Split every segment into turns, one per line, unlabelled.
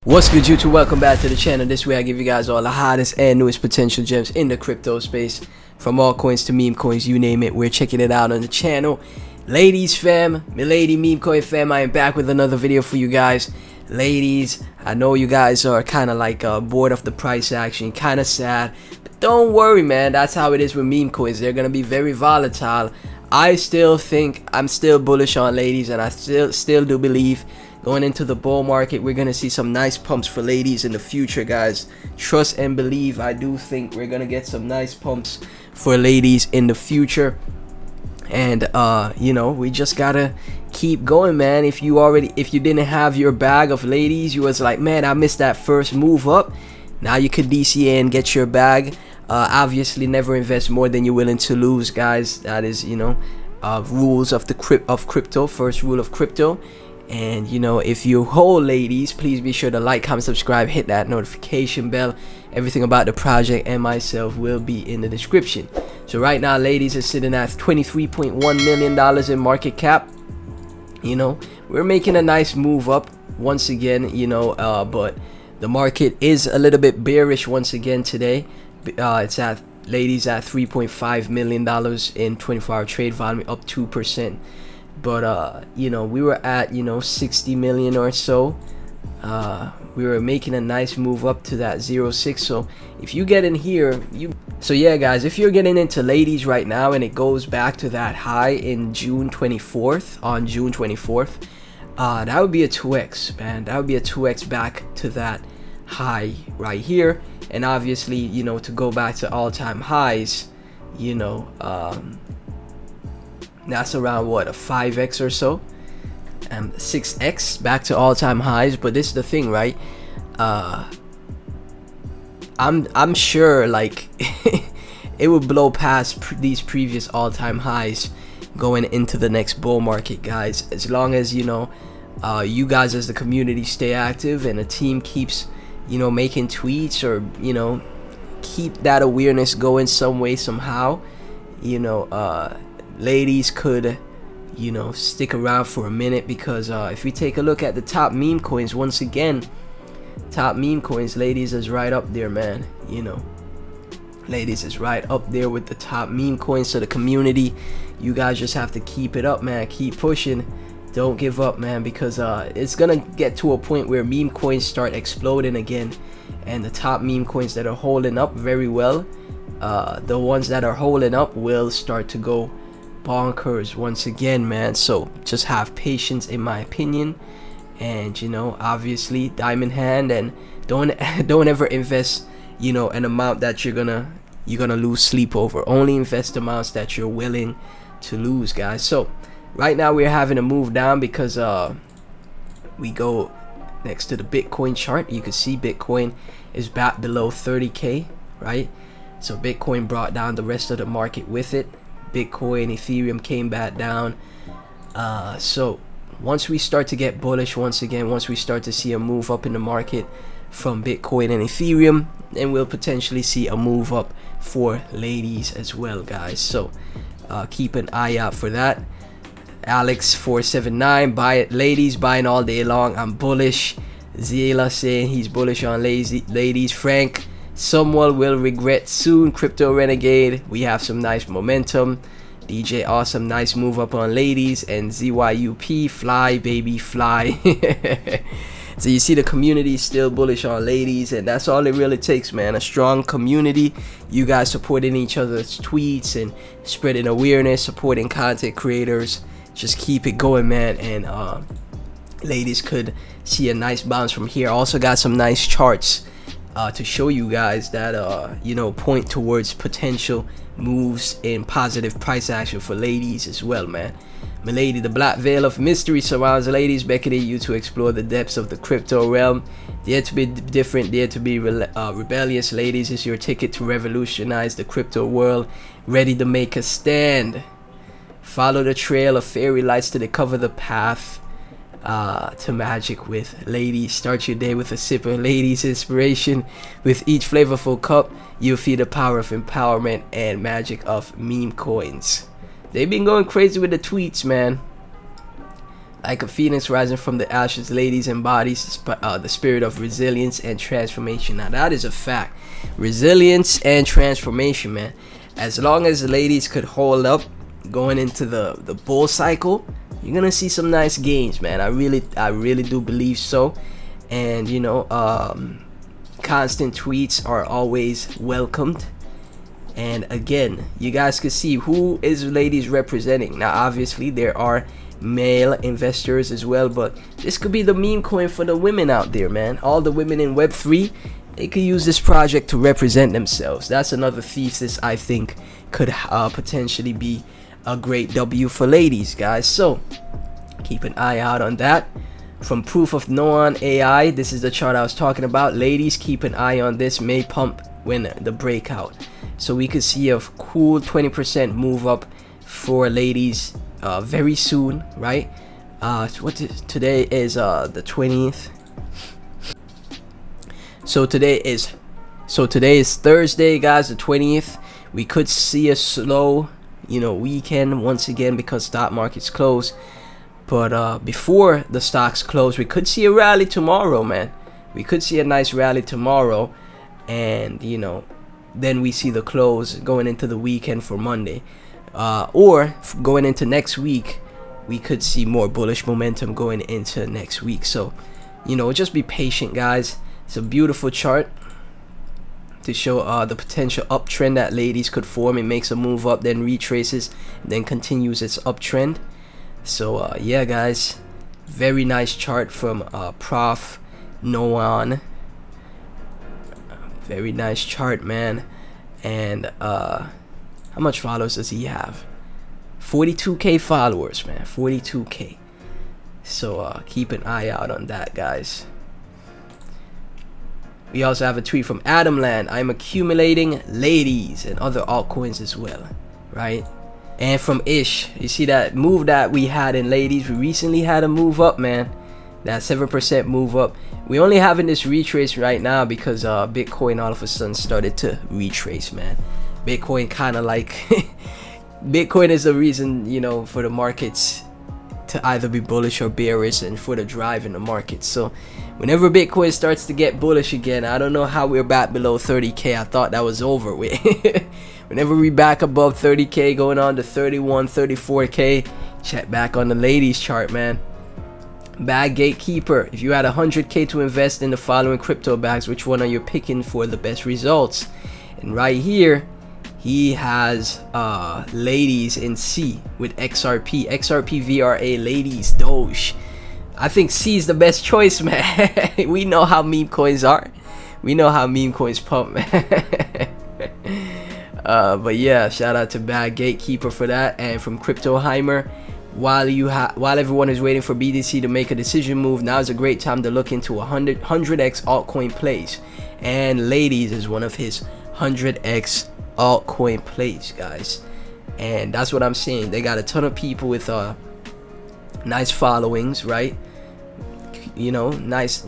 What's good, YouTube? Welcome back to the channel. This way I give you guys all the hottest and newest potential gems in the crypto space, from altcoins to meme coins, you name it. We're checking it out on the channel. Ladies fam, Milady Memecoin fam, I am back with another video for you guys. Ladies, I know you guys are kind of like bored of the price action, kind of sad, but don't worry, man. That's how it is with meme coins. They're gonna be very volatile. I still think I'm still bullish on ladies, and I still do believe going into the bull market we're gonna see some nice pumps for ladies in the future, guys. Trust and believe. I do think we're gonna get some nice pumps for ladies in the future, and you know, we just gotta keep going, man. If you didn't have your bag of ladies, you was like, man, I missed that first move up, now you could DCA and get your bag. Obviously never invest more than you're willing to lose, guys. That is, you know, rules of crypto, first rule of crypto. And you know, if you hold, ladies, please be sure to like, comment, subscribe, hit that notification bell. Everything about the project and myself will be in the description. So right now, ladies are sitting at $23.1 million in market cap. You know, we're making a nice move up once again, you know, but the market is a little bit bearish once again today. It's at, ladies, at $3.5 million in 24-hour trade volume, up 2%. But you know, we were at, you know, 60 million or so. We were making a nice move up to that 0.6. So if you get in here, so yeah, guys, if you're getting into ladies right now and it goes back to that high in June 24th, on June 24th, that would be a 2x, man. That would be a 2x back to that high right here. And obviously, you know, to go back to all-time highs, you know, that's around what, a 5x or so, 6x back to all-time highs. But this is the thing, right? I'm sure like it would blow past these previous all-time highs going into the next bull market, guys, as long as, you know, you guys as the community stay active and the team keeps, you know, making tweets, or, you know, keep that awareness going some way, somehow. You know, ladies could, you know, stick around for a minute, because if we take a look at the top meme coins, once again, top meme coins, ladies is right up there, man. You know, ladies is right up there with the top meme coins. So the community, you guys just have to keep it up, man. Keep pushing, don't give up, man, because it's gonna get to a point where meme coins start exploding again, and the top meme coins that are holding up very well, the ones that are holding up will start to go bonkers once again, man. So just have patience, in my opinion. And you know, obviously, diamond hand, and don't ever invest, you know, an amount that you're gonna lose sleep over. Only invest amounts that you're willing to lose, guys. So right now we're having a move down because we go next to the Bitcoin chart. You can see Bitcoin is back below 30k, right? So Bitcoin brought down the rest of the market with it. Bitcoin, Ethereum came back down. So once we start to get bullish once again, once we start to see a move up in the market from Bitcoin and Ethereum, then we'll potentially see a move up for ladies as well, guys. So keep an eye out for that. Alex479, buy it, ladies, buying all day long. I'm bullish. Zila saying he's bullish on ladies. Frank, someone will regret soon. Crypto Renegade, we have some nice momentum. DJ Awesome, nice move up on ladies. And ZYUP, fly baby fly. So you see, the community is still bullish on ladies, and that's all it really takes, man. A strong community, you guys supporting each other's tweets and spreading awareness, supporting content creators. Just keep it going, man, and ladies could see a nice bounce from here. Also got some nice charts to show you guys that you know, point towards potential moves in positive price action for ladies as well, man. Milady, the black veil of mystery surrounds ladies, beckoning you to explore the depths of the crypto realm. Dare to be different, dare to be rebellious. Ladies is your ticket to revolutionize the crypto world. Ready to make a stand. Follow the trail of fairy lights to discover the path to magic with ladies. Start your day with a sip of ladies inspiration. With each flavorful cup, you'll feel the power of empowerment and magic of meme coins. They've been going crazy with the tweets, man. Like a phoenix rising from the ashes, ladies embodies the spirit of resilience and transformation. Now that is a fact. Resilience and transformation, man. As long as the ladies could hold up going into the bull cycle, you're gonna see some nice gains, man. I really do believe so. And you know, constant tweets are always welcomed. And again, you guys can see who is ladies representing. Now obviously there are male investors as well, but this could be the meme coin for the women out there, man. All the women in Web3, they could use this project to represent themselves. That's another thesis I think could potentially be a great W for ladies, guys. So keep an eye out on that. From Proof of Noon AI, this is the chart I was talking about. Ladies, keep an eye on this. May pump when the breakout. So we could see a cool 20% move up for ladies very soon, right? Today is the 20th. So today is Thursday, guys, the 20th. We could see a slow, you know, weekend once again because stock markets close. But before the stocks close, we could see a rally tomorrow, man. We could see a nice rally tomorrow, and you know, then we see the close going into the weekend for Monday. Or going into next week, we could see more bullish momentum going into next week. So, you know, just be patient, guys. It's a beautiful chart to show the potential uptrend that ladies could form. It makes a move up, then retraces, then continues its uptrend. So yeah, guys, very nice chart from Prof Noan. Very nice chart, man. And how much followers does he have? 42k followers, man. 42k. So keep an eye out on that, guys. We also have a tweet from Adamland. I'm accumulating ladies and other altcoins as well, right? And from Ish, you see that move that we had in ladies. We recently had a move up, man. That 7% move up. We only having this retrace right now because Bitcoin all of a sudden started to retrace, man. Bitcoin kind of like Bitcoin is the reason, you know, for the markets to either be bullish or bearish, and for the drive in the market. So whenever Bitcoin starts to get bullish again, I don't know how we're back below 30k. I thought that was over with. Whenever we back above 30k, going on to 31, 34k, check back on the ladies chart, man. Bag gatekeeper, if you had 100k to invest in the following crypto bags, which one are you picking for the best results? And right here, he has ladies in C with XRP VRA, ladies, Doge. I think C is the best choice, man. We know how meme coins are. We know how meme coins pump, man. But yeah, shout out to Bad Gatekeeper for that. And from Cryptoheimer, while everyone is waiting for BTC to make a decision move, now is a great time to look into 100x altcoin plays. And ladies is one of his 100x altcoin plays, guys. And that's what I'm saying. They got a ton of people with nice followings, right? You know, nice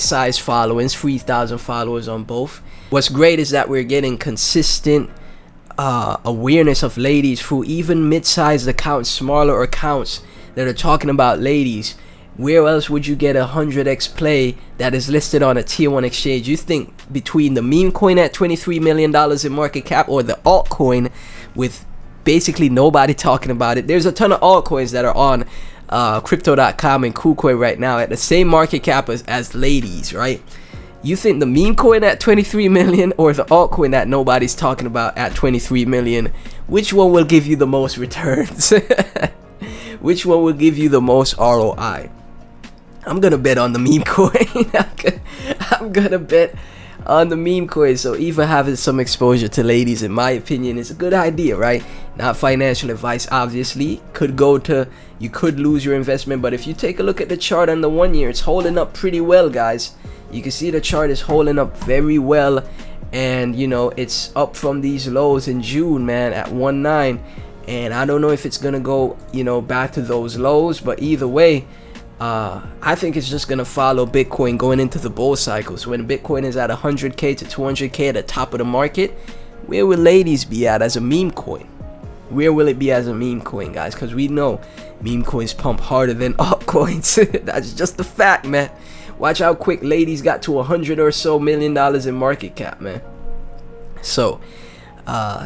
size followings, 3,000 followers on both. What's great is that we're getting consistent awareness of ladies through even mid-sized accounts, smaller accounts that are talking about ladies. Where else would you get a 100x play that is listed on a tier 1 exchange? You think between the meme coin at $23 million in market cap or the altcoin with basically nobody talking about it? There's a ton of altcoins that are on crypto.com and KuCoin right now at the same market cap as ladies, right? You think the meme coin at 23 million or the altcoin that nobody's talking about at 23 million, which one will give you the most returns? Which one will give you the most ROI? I'm gonna bet on the meme coin. I'm gonna bet on the meme coin. So even having some exposure to ladies, in my opinion, is a good idea, right? Not financial advice, obviously. You could lose your investment, but if you take a look at the chart on the 1 year, it's holding up pretty well, guys. You can see the chart is holding up very well, and you know, it's up from these lows in June, man, at 1.9, and I don't know if it's gonna go, you know, back to those lows, but either way, I think it's just gonna follow Bitcoin going into the bull cycles. When Bitcoin is at 100k to 200k at the top of the market, where will ladies be at as a meme coin? Where will it be as a meme coin, guys? Because we know meme coins pump harder than altcoins. That's just the fact, man. Watch how quick Lady's got to $100 or so million in market cap, man. So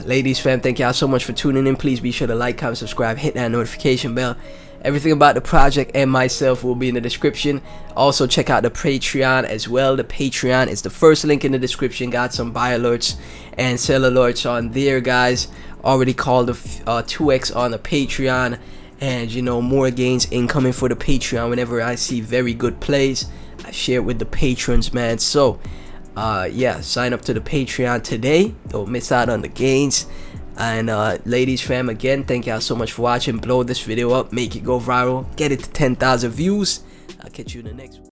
ladies fam, thank y'all so much for tuning in. Please be sure to like, comment, subscribe, hit that notification bell. Everything about the project and myself will be in the description. Also check out the Patreon as well. The Patreon is the first link in the description. Got some buy alerts and sell alerts on there, guys. Already called the 2x on the Patreon, and you know, more gains incoming for the Patreon whenever I see very good plays. I share it with the patrons, man. So yeah, sign up to the Patreon today. Don't miss out on the gains. And ladies fam, again, thank y'all so much for watching. Blow this video up, make it go viral, get it to 10,000 views. I'll catch you in the next one.